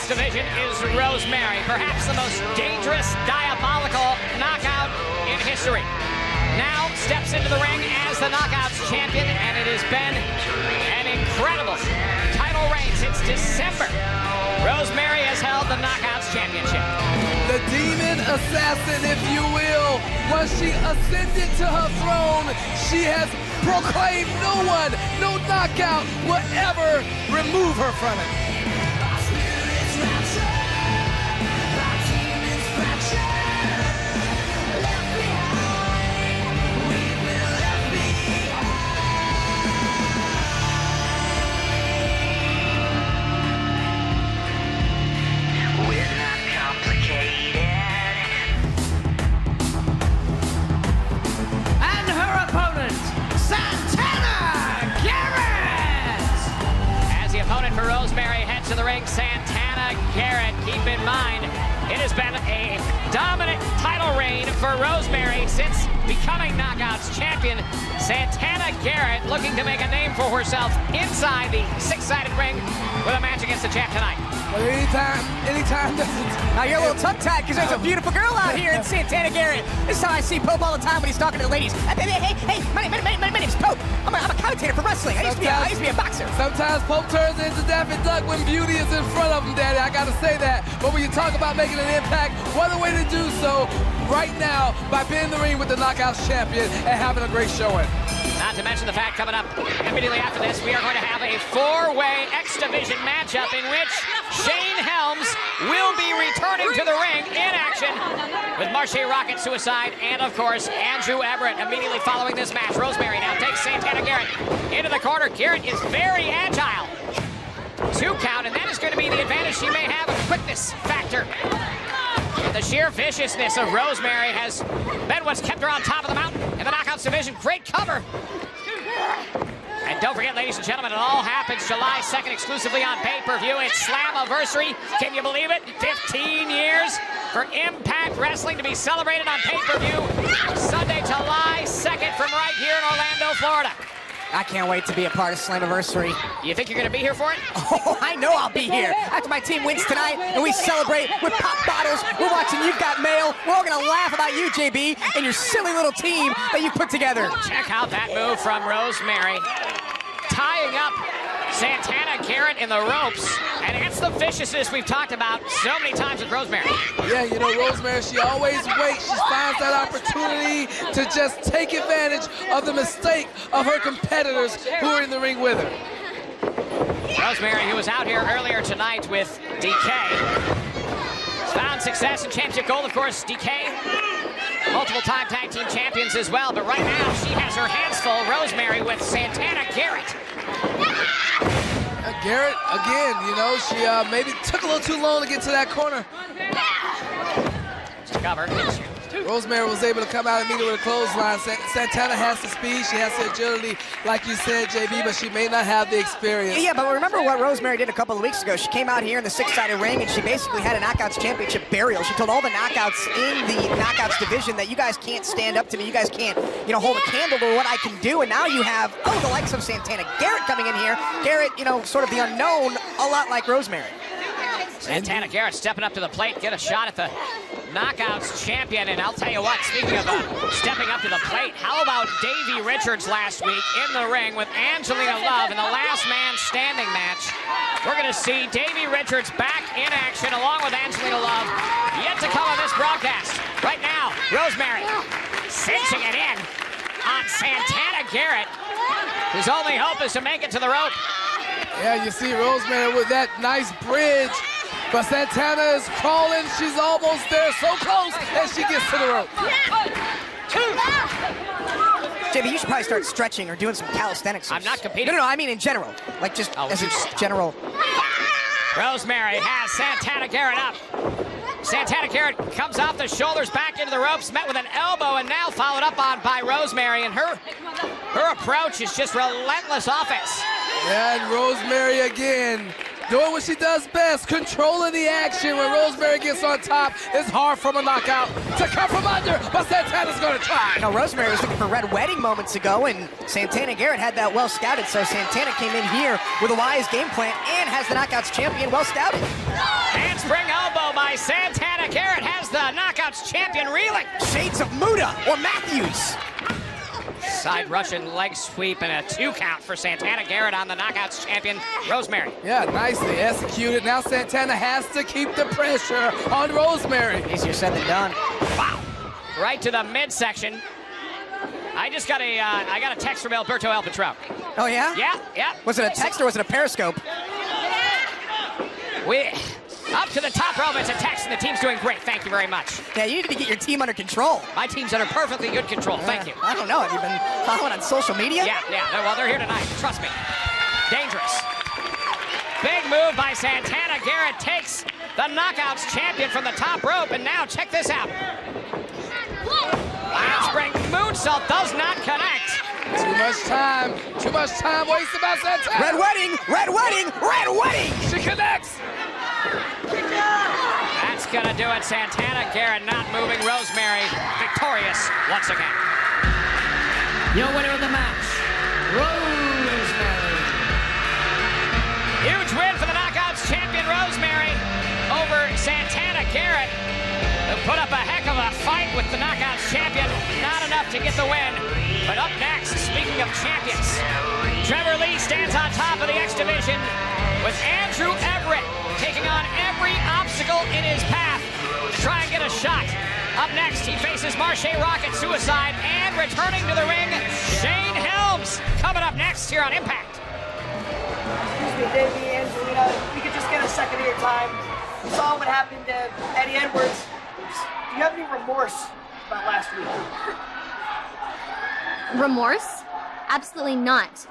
Division is Rosemary, perhaps the most dangerous, diabolical knockout in history. Now steps into the ring as the Knockouts champion, and it has been an incredible title reign since December. Rosemary has held the Knockouts championship. The demon assassin, if you will. Once she ascended to her throne, she has proclaimed no one, no knockout will ever remove her from it. For Rosemary heads to the ring, Santana Garrett. Keep in mind, it has been a dominant title reign for Rosemary since becoming Knockouts champion. Santana Garrett looking to make a name for herself inside the six-sided ring with a match against the champ tonight. But anytime now you're a little tongue-tied because there's a beautiful girl out here in Santana Garrett. This is how I see Pope all the time when he's talking to the ladies. Hey, my name's Pope. I'm a commentator for wrestling. I used to be a boxer. Sometimes Pope turns into Daffy Duck when beauty is in front of him, Daddy. I gotta say that. But when you talk about making an impact, what a way to do so right now by being in the ring with the Knockouts champion and having a great showing. Not to mention the fact coming up immediately after this, we are going to have a four-way X Division matchup in which Shane Helms will be returning to the ring in action with Marche Rocket Suicide and, of course, Andrew Everett immediately following this match. Rosemary now takes Santana Garrett into the corner. Garrett is very agile. 2 count, and that is going to be the advantage she may have, a quickness factor. The sheer viciousness of Rosemary has been what's kept her on top of the mountain in the Knockouts Division. Great cover. And don't forget, ladies and gentlemen, it all happens July 2nd exclusively on pay-per-view. It's Slammiversary. Can you believe it? 15 years for Impact Wrestling to be celebrated on pay-per-view. Sunday, July 2nd from right here in Orlando, Florida. I can't wait to be a part of Slammiversary. You think you're going to be here for it? Oh, I know I'll be here. After my team wins tonight and we celebrate with pop bottles, we're watching You've Got Mail. We're all going to laugh about you, JB, and your silly little team that you put together. Check out that move from Rosemary. Tying up Santana Garrett in the ropes. And it's the viciousness we've talked about so many times with Rosemary. Yeah, you know, Rosemary, she always waits. She finds that opportunity to just take advantage of the mistake of her competitors who are in the ring with her. Rosemary, who was out here earlier tonight with DK, has found success in championship gold. Of course, DK, multiple-time tag team champions as well. But right now, she has her hands full, Rosemary, with Santana Garrett. Garrett, again, you know, she maybe took a little too long to get to that corner. Cover. Rosemary was able to come out immediately with a clothesline. Santana has the speed, she has the agility, like you said, JB, but she may not have the experience. Yeah, but remember what Rosemary did a couple of weeks ago. She came out here in the six-sided ring, and she basically had a Knockouts championship burial. She told all the Knockouts in the Knockouts division that you guys can't stand up to me. You guys can't, you know, hold a candle to what I can do. And now you have, the likes of Santana Garrett coming in here. Garrett, you know, sort of the unknown, a lot like Rosemary. Santana Garrett stepping up to the plate, get a shot at the Knockouts champion. And I'll tell you what, speaking of stepping up to the plate, how about Davey Richards last week in the ring with Angelina Love in the last man standing match? We're going to see Davey Richards back in action along with Angelina Love. Yet to come on this broadcast. Right now, Rosemary cinching it in on Santana Garrett, whose only hope is to make it to the rope. Yeah, you see Rosemary with that nice bridge. But Santana is crawling. She's almost there, so close, and she gets to the rope. JB, you should probably start stretching or doing some calisthenics. I'm not competing. No, I mean in general. Like just as a general. Rosemary has Santana Garrett up. Santana Garrett comes off the shoulders back into the ropes, met with an elbow, and now followed up on by Rosemary. And her approach is just relentless offense. Yeah, and Rosemary again, doing what she does best, controlling the action. When Rosemary gets on top, it's hard from a knockout to come from under, but Santana's gonna try. You know, Rosemary was looking for Red Wedding moments ago, and Santana Garrett had that well scouted, so Santana came in here with a wise game plan and has the Knockouts champion well scouted. Handspring elbow by Santana. Garrett has the Knockouts champion reeling. Shades of Muda or Matthews. Side Russian leg sweep and a 2 count for Santana. Garrett on the Knockouts champion, Rosemary. Yeah, nicely executed. Now Santana has to keep the pressure on Rosemary. Easier said than done. Wow. Right to the midsection. I just got I got a text from Alberto El Patron. Oh, yeah? Yeah. Was it a text or was it a Periscope? Up to the top rope, it's a text, and the team's doing great. Thank you very much. Yeah, you need to get your team under control. My team's under perfectly good control. Thank you. I don't know. Have you been following on social media? Yeah. Well, they're here tonight. Trust me. Dangerous. Big move by Santana. Garrett takes the Knockouts champion from the top rope, and now check this out. Handspring moonsault does not connect. Too much time wasted by Santana. Red wedding. She connects. That's gonna do it. Santana. Garrett not moving. Rosemary victorious once again. Your winner of the match, Rosemary. Huge win for the Knockouts champion Rosemary over Santana. Garrett, who put up a heck of a fight with the Knockouts champion. Not enough to get the win. But up next, speaking of champions, Trevor Lee stands on top of the X Division with Andrew Everett taking on every obstacle in his path to try and get a shot. Up next, he faces Marche Rocket Suicide, and returning to the ring, Shane Helms. Coming up next here on Impact. Excuse me, Davey, Angelina, if we could just get a second of your time. You saw what happened to Eddie Edwards. Do you have any remorse about last week? Remorse? Absolutely not.